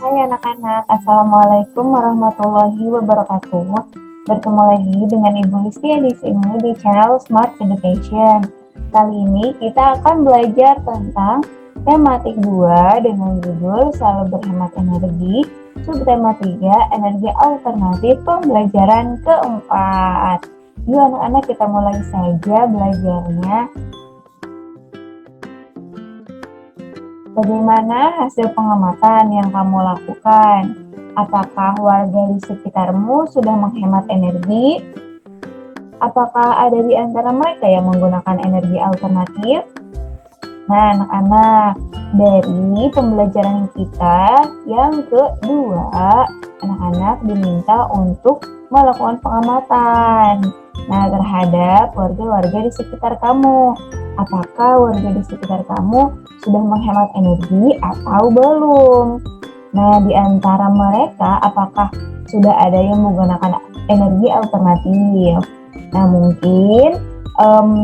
Hai anak-anak, Assalamualaikum warahmatullahi wabarakatuh. Bertemu lagi dengan Ibu Listi di sini di channel Smart Education. Kali ini kita akan belajar tentang tematik 2 dengan judul Selalu Berhemat Energi, subtema 3 Energi Alternatif pembelajaran keempat. Yuk anak-anak, kita mulai saja belajarnya. Bagaimana hasil pengamatan yang kamu lakukan? Apakah warga di sekitarmu sudah menghemat energi? Apakah ada di antara mereka yang menggunakan energi alternatif? Nah, anak-anak, dari pembelajaran kita yang kedua, anak-anak diminta untuk melakukan pengamatan. Nah, terhadap warga-warga di sekitar kamu. Apakah warga di sekitar kamu sudah menghemat energi atau belum? Nah, di antara mereka apakah sudah ada yang menggunakan energi alternatif? Nah, mungkin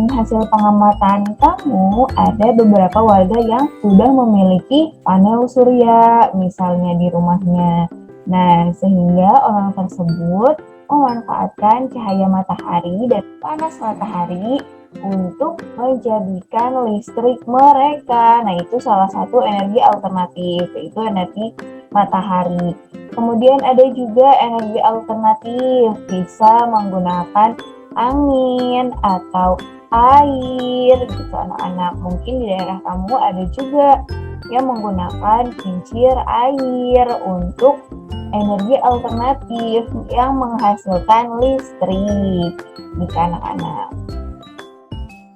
hasil pengamatan kamu ada beberapa warga yang sudah memiliki panel surya misalnya di rumahnya. Nah, sehingga orang tersebut memanfaatkan cahaya matahari dan panas matahari untuk menjadikan listrik mereka. Nah, itu salah satu energi alternatif, yaitu energi matahari. Kemudian ada juga energi alternatif, bisa menggunakan angin atau air gitu anak-anak. Mungkin di daerah kamu ada juga yang menggunakan kincir air untuk energi alternatif yang menghasilkan listrik jika anak-anak.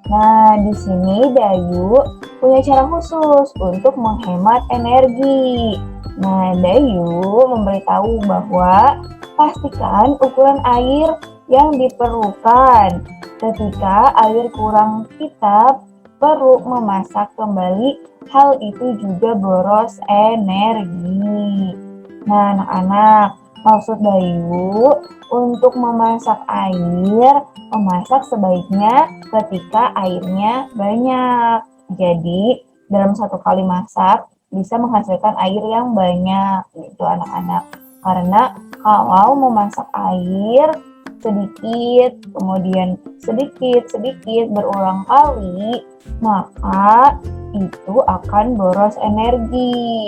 Nah, di sini Dayu punya cara khusus untuk menghemat energi. Nah, Dayu memberitahu bahwa pastikan ukuran air yang diperlukan. Ketika air kurang, kita perlu memasak kembali. Hal itu juga boros energi. Nah, anak-anak, maksud Dayu untuk memasak air, memasak sebaiknya ketika airnya banyak. Jadi, dalam satu kali masak bisa menghasilkan air yang banyak gitu anak-anak. Karena kalau memasak air sedikit, kemudian sedikit berulang kali, maka itu akan boros energi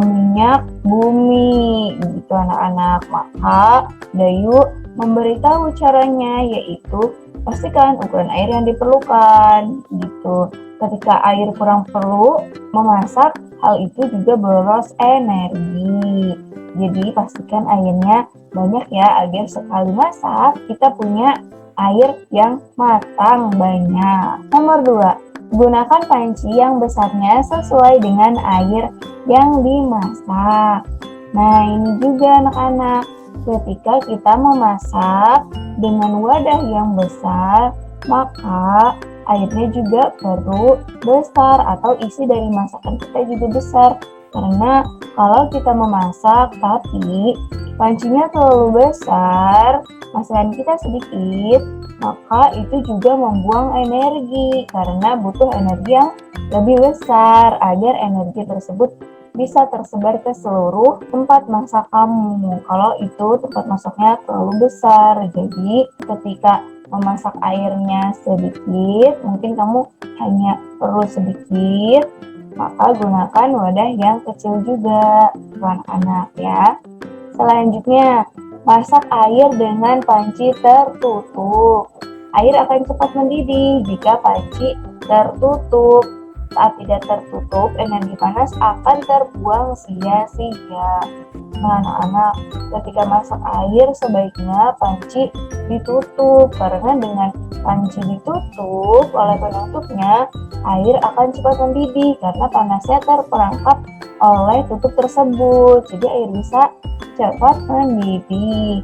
minyak bumi gitu anak-anak. Maka Dayu memberitahu caranya, yaitu pastikan ukuran air yang diperlukan gitu. Ketika air kurang perlu memasak, hal itu juga boros energi. Jadi pastikan airnya banyak ya, agar sekali masak kita punya air yang matang banyak. Nomor 2, gunakan panci yang besarnya sesuai dengan air yang dimasak. Nah, ini juga anak-anak, ketika kita memasak dengan wadah yang besar, maka airnya juga perlu besar atau isi dari masakan kita juga besar. Karena kalau kita memasak tapi pancinya terlalu besar, masakan kita sedikit, maka itu juga membuang energi karena butuh energi yang lebih besar agar energi tersebut bisa tersebar ke seluruh tempat masak kamu. Kalau itu tempat masaknya terlalu besar, jadi ketika memasak airnya sedikit, mungkin kamu hanya perlu sedikit, maka gunakan wadah yang kecil juga, anak-anak ya. Selanjutnya, masak air dengan panci tertutup. Air akan cepat mendidih jika panci tertutup. Saat tidak tertutup, energi panas akan terbuang sia-sia. Nah, anak-anak, ketika masak air sebaiknya panci ditutup, karena dengan panci ditutup oleh penutupnya, air akan cepat mendidih karena panasnya terperangkap oleh tutup tersebut. Jadi air bisa cepat mendidih.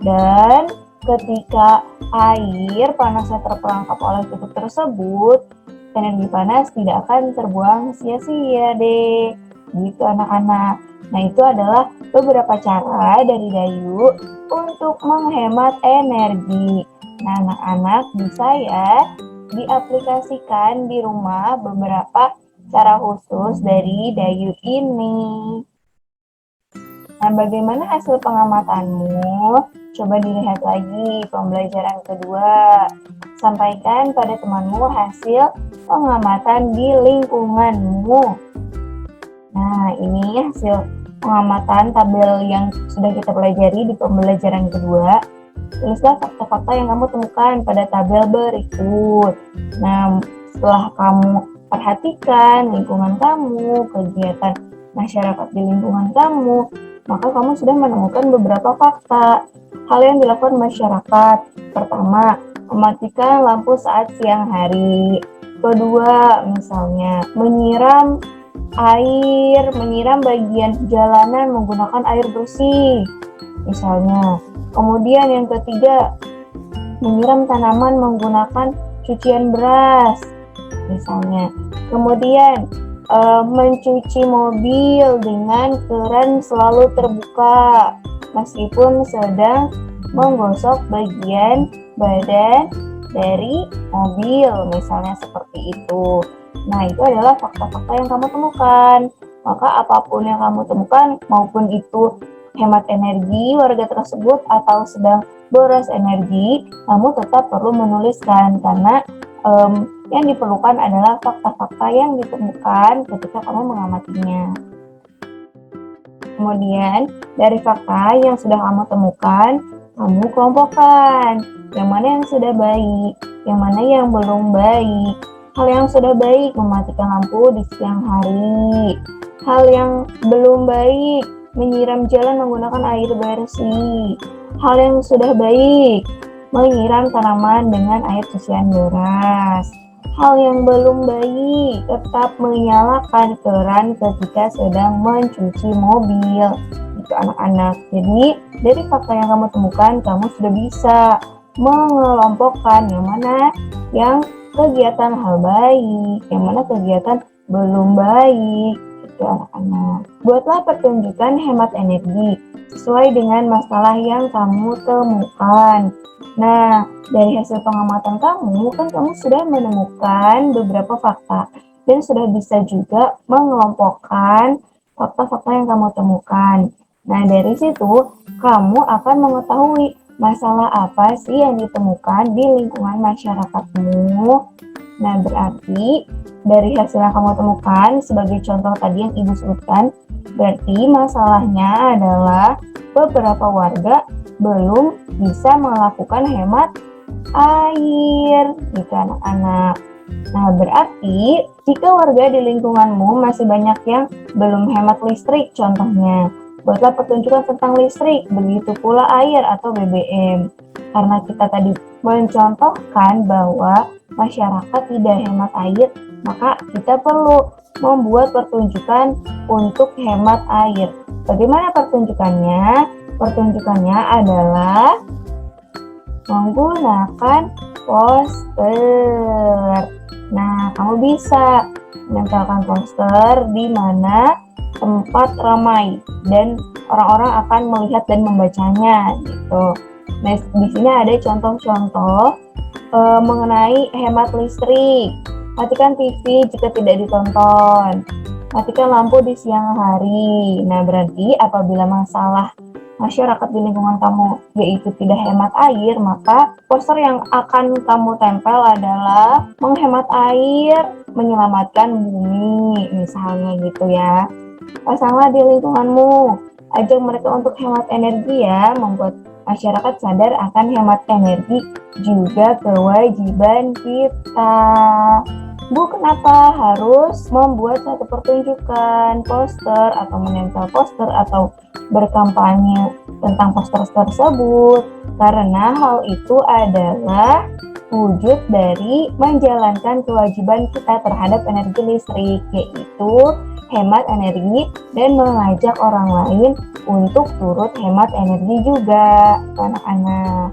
Dan ketika air panasnya terperangkap oleh tutup tersebut, energi panas tidak akan terbuang sia-sia deh. Gitu anak-anak. Nah, itu adalah beberapa cara dari Dayu untuk menghemat energi. Nah, anak-anak bisa ya diaplikasikan di rumah beberapa cara khusus dari Dayu ini. Nah, bagaimana hasil pengamatanmu? Coba dilihat lagi pembelajaran kedua. Sampaikan pada temanmu hasil pengamatan di lingkunganmu. Nah, ini hasil pengamatan tabel yang sudah kita pelajari di pembelajaran kedua. Tulislah fakta-fakta yang kamu temukan pada tabel berikut. Nah, setelah kamu perhatikan lingkungan kamu, kegiatan masyarakat di lingkungan kamu, maka kamu sudah menemukan beberapa fakta. Hal yang dilakukan masyarakat. Pertama, mematikan lampu saat siang hari. Kedua, misalnya menyiram bagian jalanan menggunakan air bersih. Misalnya, kemudian yang ketiga, menyiram tanaman menggunakan cucian beras. Misalnya, kemudian mencuci mobil dengan keran selalu terbuka meskipun sedang menggosok bagian badan dari mobil, misalnya seperti itu. Nah, itu adalah fakta-fakta yang kamu temukan. Maka apapun yang kamu temukan, maupun itu hemat energi warga tersebut atau sedang boros energi, kamu tetap perlu menuliskan karena yang diperlukan adalah fakta-fakta yang ditemukan ketika kamu mengamatinya. Kemudian, dari fakta yang sudah kamu temukan, kamu kelompokkan. Yang mana yang sudah baik, yang mana yang belum baik. Hal yang sudah baik, mematikan lampu di siang hari. Hal yang belum baik, menyiram jalan menggunakan air bersih. Hal yang sudah baik, menyiram tanaman dengan air cucian beras. Hal yang belum baik, tetap menyalakan keran ketika sedang mencuci mobil. Itu anak-anak. Jadi, dari fakta yang kamu temukan, kamu sudah bisa mengelompokkan yang mana yang kegiatan hal baik, yang mana kegiatan belum baik. Itu anak-anak. Buatlah pertunjukan hemat energi sesuai dengan masalah yang kamu temukan. Nah, dari hasil pengamatan kamu, kan kamu sudah menemukan beberapa fakta dan sudah bisa juga mengelompokkan fakta-fakta yang kamu temukan. Nah, dari situ kamu akan mengetahui masalah apa sih yang ditemukan di lingkungan masyarakatmu. Nah, berarti dari hasil yang kamu temukan, sebagai contoh tadi yang Ibu sebutkan, berarti masalahnya adalah beberapa warga belum bisa melakukan hemat air, gitu anak-anak. Nah, berarti jika warga di lingkunganmu masih banyak yang belum hemat listrik, contohnya, buatlah pertunjukan tentang listrik, begitu pula air atau BBM. Karena kita tadi mencontohkan bahwa masyarakat tidak hemat air, maka kita perlu membuat pertunjukan untuk hemat air. Bagaimana pertunjukannya? Pertunjukannya adalah menggunakan poster. Nah, kamu bisa menempelkan poster di mana tempat ramai dan orang-orang akan melihat dan membacanya gitu. Nah, di sini ada contoh-contoh mengenai hemat listrik. Matikan TV jika tidak ditonton. Matikan lampu di siang hari. Nah, berarti apabila masalah masyarakat di lingkungan kamu yaitu tidak hemat air, maka poster yang akan kamu tempel adalah menghemat air, menyelamatkan bumi, misalnya gitu ya. Pasanglah di lingkunganmu, ajak mereka untuk hemat energi ya, membuat masyarakat sadar akan hemat energi juga kewajiban kita. Bu, kenapa harus membuat satu pertunjukan poster atau menempel poster atau berkampanye tentang poster tersebut? Karena hal itu adalah wujud dari menjalankan kewajiban kita terhadap energi listrik, yaitu hemat energi dan mengajak orang lain untuk turut hemat energi juga, anak-anak.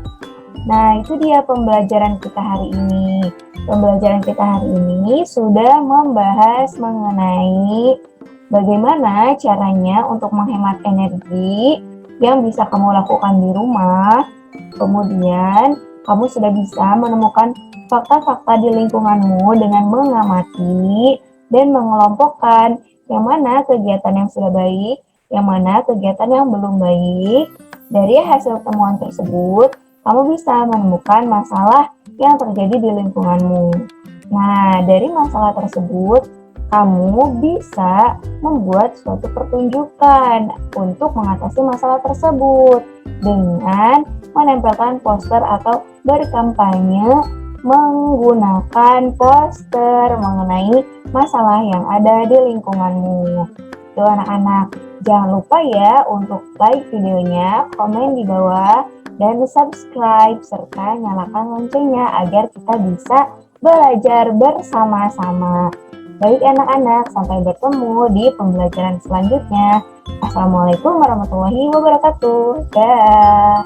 Nah, itu dia pembelajaran kita hari ini. Pembelajaran kita hari ini sudah membahas mengenai bagaimana caranya untuk menghemat energi yang bisa kamu lakukan di rumah. Kemudian, kamu sudah bisa menemukan fakta-fakta di lingkunganmu dengan mengamati dan mengelompokkan yang mana kegiatan yang sudah baik, yang mana kegiatan yang belum baik. Dari hasil temuan tersebut, kamu bisa menemukan masalah yang terjadi di lingkunganmu. Nah, dari masalah tersebut, kamu bisa membuat suatu pertunjukan untuk mengatasi masalah tersebut dengan menempelkan poster atau berkampanye menggunakan poster mengenai masalah yang ada di lingkunganmu. Itu anak-anak, jangan lupa ya untuk like videonya, komen di bawah, dan subscribe serta nyalakan loncengnya agar kita bisa belajar bersama-sama. Baik anak-anak, sampai bertemu di pembelajaran selanjutnya. Assalamualaikum warahmatullahi wabarakatuh. Dah.